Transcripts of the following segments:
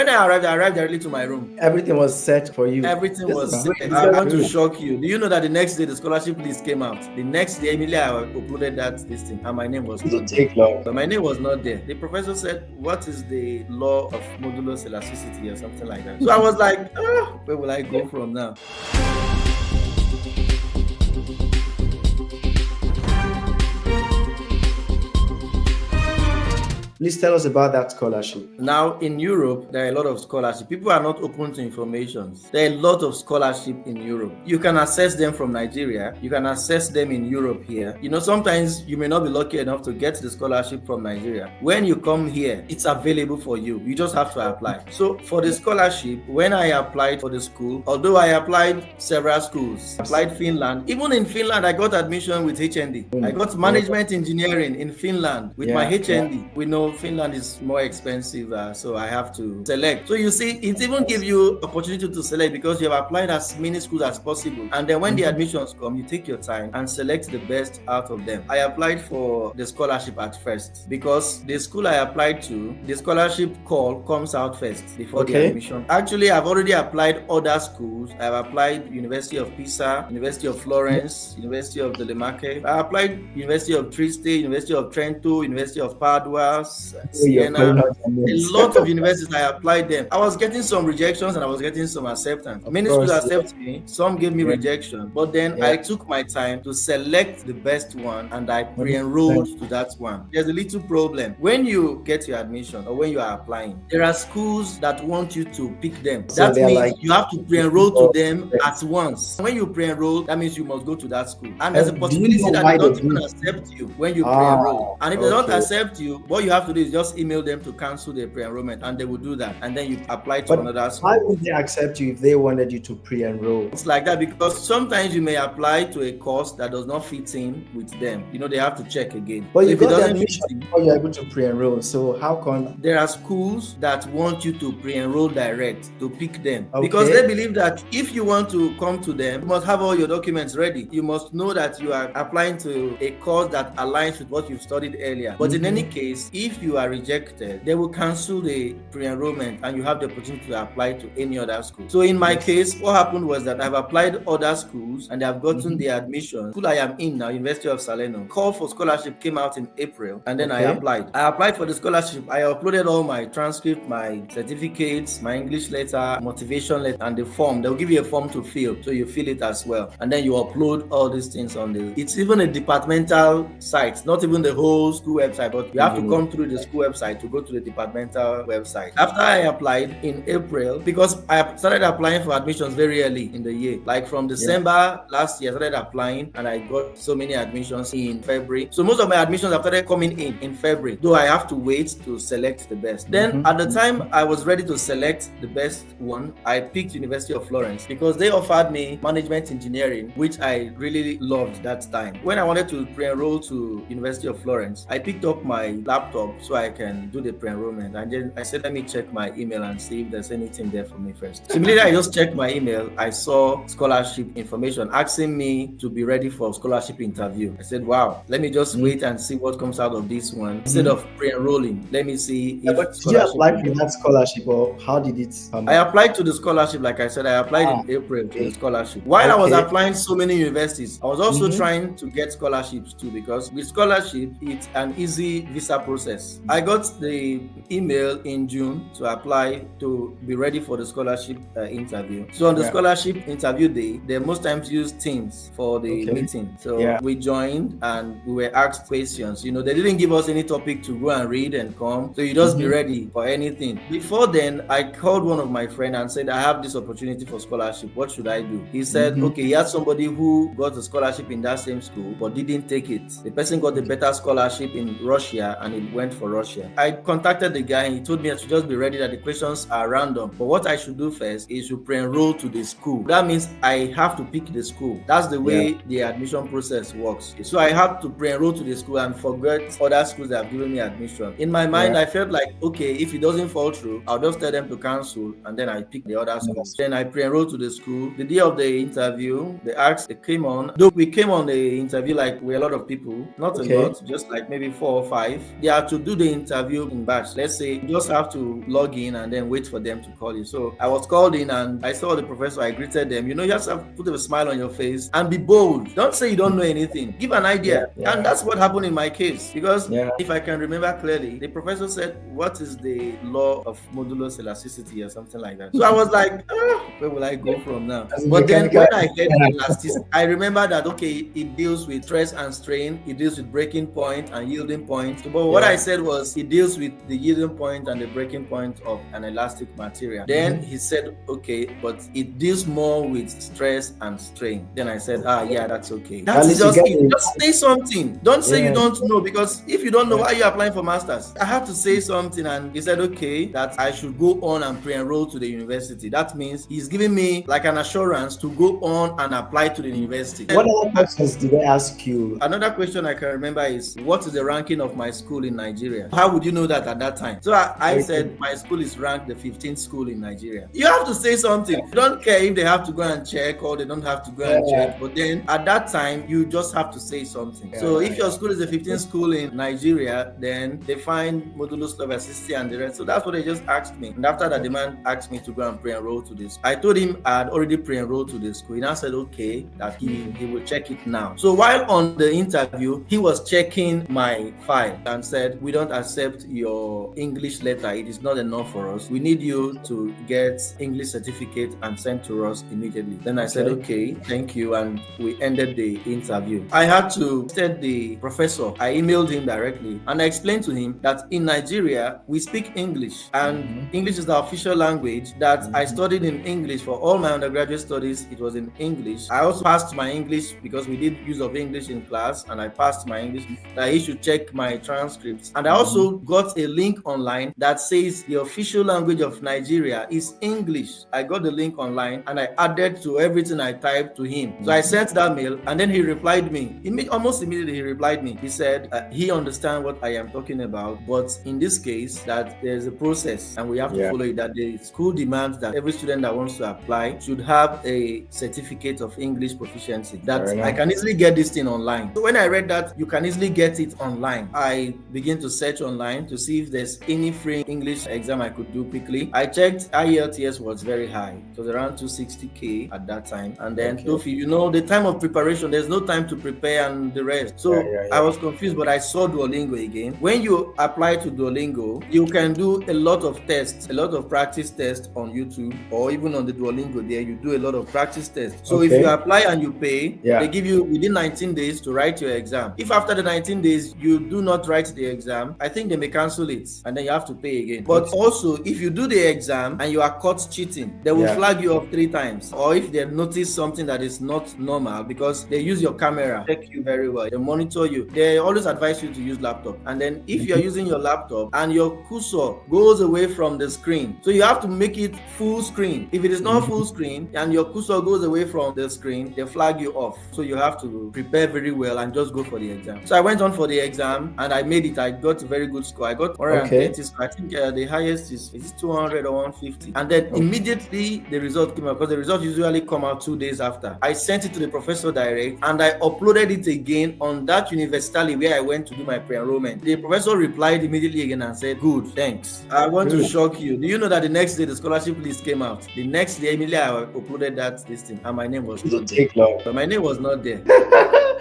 When I arrived directly to my room. Everything was set for you. Everything This was is set. great. I want to shock you. Do you know that the next day the scholarship list came out? The next day, immediately I uploaded that listing, and my name was not there. Take long. But my name was not there. The professor said, "What is the law of modular elasticity or something like that?" So I was like, where will I go from now? Please tell us about that scholarship. Now, in Europe, there are a lot of scholarships. People are not open to information. There are a lot of scholarships in Europe. You can access them from Nigeria. You can access them in Europe here. You know, sometimes you may not be lucky enough to get the scholarship from Nigeria. When you come here, it's available for you. You just have to apply. So for the scholarship, when I applied for the school, although I applied several schools, I applied Finland. Even in Finland, I got admission with HND. I got management engineering in Finland with my HND. We know Finland is more expensive, so I have to select. So you see, it even gives you opportunity to select because you have applied as many schools as possible. And then when the admissions come, you take your time and select the best out of them. I applied for the scholarship at first because the school I applied to, the scholarship call comes out first before the admission. Actually, I've already applied other schools. I've applied University of Pisa, University of Florence, University of Delemarke. I applied University of Trieste, University of Trento, University of Padua, Siena, a lot of universities. I applied them. I was getting some rejections and I was getting some acceptance. Many schools accept me, some gave me rejection, but then I took my time to select the best one and I pre-enrolled to that one. There's a little problem. When you get your admission or when you are applying, there are schools that want you to pick them. That means you have to pre-enroll to them at once. When you pre-enroll, that means you must go to that school. And there's a possibility that they don't even accept you when you pre-enroll. And if they don't accept you, what you have to do is just email them to cancel the pre-enrollment and they will do that. And then you apply to another school. Why would they accept you if they wanted you to pre-enroll? It's like that because sometimes you may apply to a course that does not fit in with them. You know, they have to check again. But you got the admission before you're able to pre-enroll. So how come? There are schools that want you to pre-enroll direct to pick them because they believe that if you want to come to them, you must have all your documents ready. You must know that you are applying to a course that aligns with what you've studied earlier. But in any case, if you are rejected, they will cancel the pre-enrollment and you have the opportunity to apply to any other school. So in my case, what happened was that I've applied other schools and I've gotten the admission. School I am in now, University of Salerno. Call for scholarship came out in April and then I applied. I applied for the scholarship. I uploaded all my transcript, my certificates, my English letter, motivation letter, and the form. They'll give you a form to fill, so you fill it as well. And then you upload all these things on it's even a departmental site, not even the whole school website, but you have to come through the school website to go to the departmental website. After I applied in April, because I started applying for admissions very early in the year, like from December last year, I started applying and I got so many admissions in February. So most of my admissions have started coming in February, though I have to wait to select the best. Then at the time I was ready to select the best one, I picked University of Florence because they offered me management engineering, which I really loved that time. When I wanted to pre-enroll to University of Florence, I picked up my laptop so I can do the pre-enrollment. And then I said, let me check my email and see if there's anything there for me first. So immediately I just checked my email. I saw scholarship information asking me to be ready for scholarship interview. I said, wow, let me just wait and see what comes out of this one. Instead of pre-enrolling, let me see if but did you apply for that scholarship or how did it come? I applied to the scholarship. Like I said, I applied in April to the scholarship. While I was applying so many universities, I was also trying to get scholarships too, because with scholarship, it's an easy visa process. I got the email in June to apply to be ready for the scholarship interview. So on the scholarship interview day, they most times use Teams for the meeting. So we joined and we were asked questions. You know, they didn't give us any topic to go and read and come. So you just be ready for anything. Before then, I called one of my friends and said, I have this opportunity for scholarship. What should I do? He said, okay, he had somebody who got a scholarship in that same school, but didn't take it. The person got a better scholarship in Russia and it went for Russia. I contacted the guy and he told me I should just be ready that the questions are random. But what I should do first is to pre-enroll to the school. That means I have to pick the school. That's the way the admission process works. So I have to pre-enroll to the school and forget other schools that have given me admission. In my mind, I felt like, okay, if it doesn't fall through, I'll just tell them to cancel and then I pick the other schools. Then I pre-enrolled to the school. The day of the interview, they came on. Though we came on the interview like we're a lot of people, not a lot, just like maybe 4 or 5. They had to to do the interview in batch. Let's say you just have to log in and then wait for them to call you. So I was called in and I saw the professor. I greeted them. You just have to put a smile on your face and be bold. Don't say you don't know anything. Give an idea. And that's what happened in my case, because if I can remember clearly, the professor said, what is the law of modular elasticity or something like that? So I was like, where will I go from now? But then when I heard elasticity, I remember that, okay, it deals with stress and strain, it deals with breaking point and yielding point. But what I said was, it deals with the yielding point and the breaking point of an elastic material. Then he said, okay, but it deals more with stress and strain. Then I said, yeah, that's okay. That's just it. Just say something. Don't say you don't know, because if you don't know, why are you applying for masters? I had to say something, and he said, okay, that I should go on and pre-enroll to the university. That means he's giving me like an assurance to go on and apply to the university. What other questions did they ask you? Another question I can remember is, what is the ranking of my school in Nigeria? How would you know that at that time? So I said, my school is ranked the 15th school in Nigeria. You have to say something. You don't care if they have to go and check or they don't have to go and check. But then at that time, you just have to say something. So if your school is the 15th school in Nigeria, then they find modulus of elasticity and the rest. So that's what they just asked me. And after that, the man asked me to go and pre-enroll to this. I told him I had already pre-enrolled to the school. He now said, okay, that he will check it now. So while on the interview, he was checking my file and said, we don't accept your English letter. It is not enough for us. We need you to get English certificate and send to us immediately. Then I said, okay, thank you. And we ended the interview. I had to tell the professor. I emailed him directly and I explained to him that in Nigeria, we speak English, and English is the official language, that I studied in English for all my undergraduate studies. It was in English. I also passed my English because we did use of English in class, and I passed my English. That he should check my transcripts. And I also got a link online that says the official language of Nigeria is English. I got the link online and I added to everything I typed to him. So I sent that mail, and then he replied me. Almost immediately he replied me. He said he understands what I am talking about, but in this case that there's a process and we have to follow it, that the school demands that every student that wants to apply should have a certificate of English proficiency. That I can easily get this thing online. So when I read that you can easily get it online, I begin to search online to see if there's any free English exam I could do quickly. I checked, IELTS was very high. It was around 260k at that time. And then TOEFL, the time of preparation, there's no time to prepare and the rest. So I was confused, but I saw Duolingo again. When you apply to Duolingo, you can do a lot of tests, a lot of practice tests on YouTube, or even on the Duolingo there, you do a lot of practice tests. So if you apply and you pay, they give you within 19 days to write your exam. If after the 19 days you do not write the exam, I think they may cancel it and then you have to pay again. But also, if you do the exam and you are caught cheating, they will flag you up 3 times. Or if they notice something that is not normal, because they use your camera, check you very well, they monitor you. They always advise you to use laptop. And then if you're using your laptop and your cursor goes away from the screen, so you have to make it full screen. If it is not full screen and your cursor goes away from the screen, they flag you off. So you have to prepare very well and just go for the exam. So I went on for the exam and I made it. I got a very good score. I got 130. I think the highest is 200 or 150. And then immediately the result came out, because the results usually come out 2 days after. I sent it to the professor direct and I uploaded it again on that university where I went to do my pre-enrollment. The professor replied immediately again and said, good, thanks. I want to shock you. Do you know that the next day the scholarship list came out? The next day, immediately I uploaded that listing and my name was not there. But my name was not there.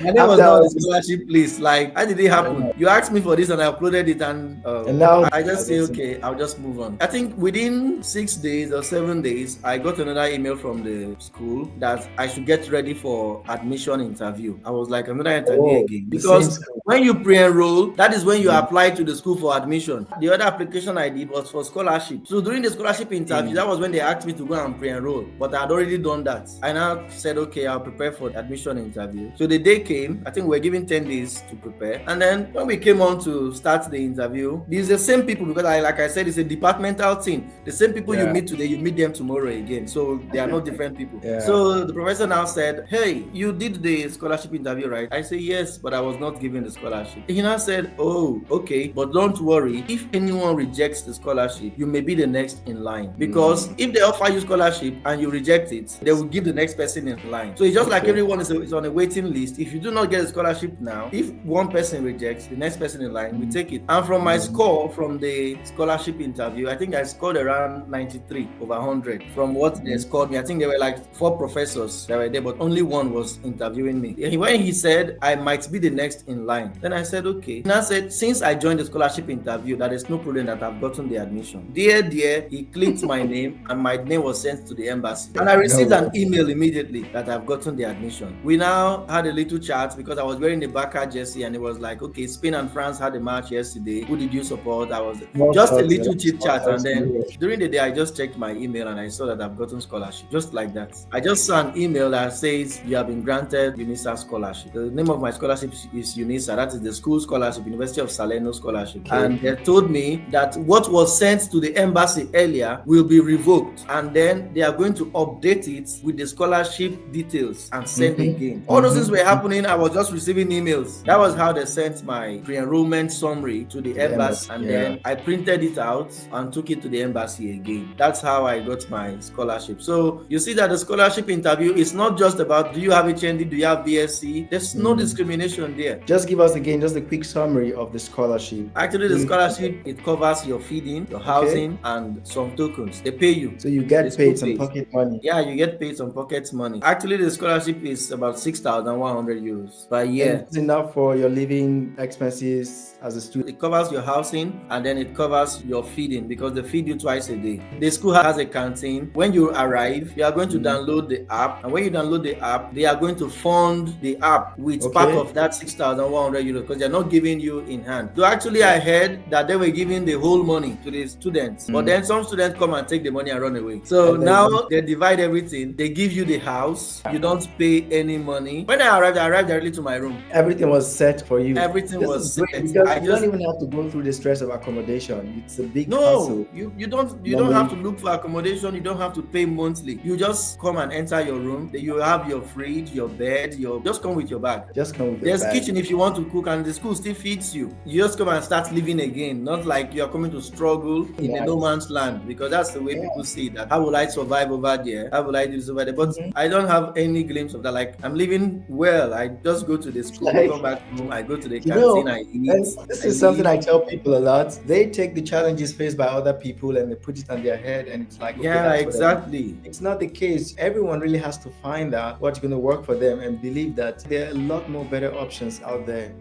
My name was not on the scholarship list. Like, how did it happen? You asked me for this and I uploaded it, and now I just say, okay, I'll just move on. I think within 6 days or 7 days, I got another email from the school that I should get ready for admission interview. I was like, another interview again. Because when you pre-enroll, that is when you apply to the school for admission. The other application I did was for scholarship. So during the scholarship interview, that was when they asked me to go and pre-enroll. But I had already done that. I now said, okay, I'll prepare for the admission interview. So the day came, I think we were given 10 days to prepare. And then when we came on to start the interview, these are the same people, because like I said, it's a departmental thing. The same people you meet today, you meet them tomorrow again. So they are not different people. So the professor now said, hey, you did the scholarship interview, right? I said, yes, but I was not given the scholarship. He now said, oh, okay, but don't worry. If anyone rejects the scholarship, you may be the next in line. Because if they offer you scholarship and you reject it, they will give the next person in line. So it's just like everyone is on a waiting list. If If you do not get a scholarship now, if one person rejects, the next person in line will take it. And from my score from the scholarship interview, I think I scored around 93 over 100 from what they scored me. I think there were like 4 professors that were there, but only one was interviewing me. When he said I might be the next in line, then I said, okay. And I said, since I joined the scholarship interview, that is no problem that I've gotten the admission. Dear, he clicked my name and my name was sent to the embassy. And I received an email immediately that I've gotten the admission. We now had a little chat because I was wearing the Barca jersey and it was like, okay, Spain and France had a match yesterday. Who did you support? I was just a little chit chat. And then during the day, I just checked my email and I saw that I've gotten scholarship. Just like that. I just saw an email that says you have been granted UNISA Scholarship. The name of my scholarship is UNISA. That is the school scholarship, University of Salerno Scholarship. Okay. And they told me that what was sent to the embassy earlier will be revoked. And then they are going to update it with the scholarship details and send again. All those things were happening. I was just receiving emails. That was how they sent my pre-enrollment summary to the embassy. And then I printed it out and took it to the embassy again. That's how I got my scholarship. So you see that the scholarship interview is not just about do you have HND, do you have BSc? There's no discrimination there. Just give us again just a quick summary of the scholarship. Actually, the scholarship, it covers your feeding, your housing, and some tokens. They pay you. So you get paid some pocket money. Yeah, you get paid some pocket money. Actually, the scholarship is about 6,100 euros per year. And it's enough for your living expenses as a student. It covers your housing and then it covers your feeding because they feed you twice a day. The school has a canteen. When you arrive, you are going to download the app, and when you download the app, they are going to fund the app with part of that 6,100 euros because they're not giving you in hand. So actually, I heard that they were giving the whole money to the students, but then some students come and take the money and run away. So now they divide everything. They give you the house. You don't pay any money. When I arrived directly to my room. Everything was set for you. Everything was set. Because you don't even have to go through the stress of accommodation. It's a big hassle. You don't have to look for accommodation. You don't have to pay monthly. You just come and enter your room. You have your fridge, your bed. Just come with your bag. There's kitchen if you want to cook, and the school still feeds you. You just come and start living again. Not like you are coming to struggle in a no man's land, because that's the way people see that. How will I survive over there? How will I do this over there? But I don't have any glimpse of that. Like, I'm living well. I just go to the school, come back home, I go to the canteen, I eat. This is something I tell people a lot. They take the challenges faced by other people and they put it on their head, and it's like, okay, exactly. It's not the case. Everyone really has to find out what's going to work for them and believe that there are a lot more better options out there.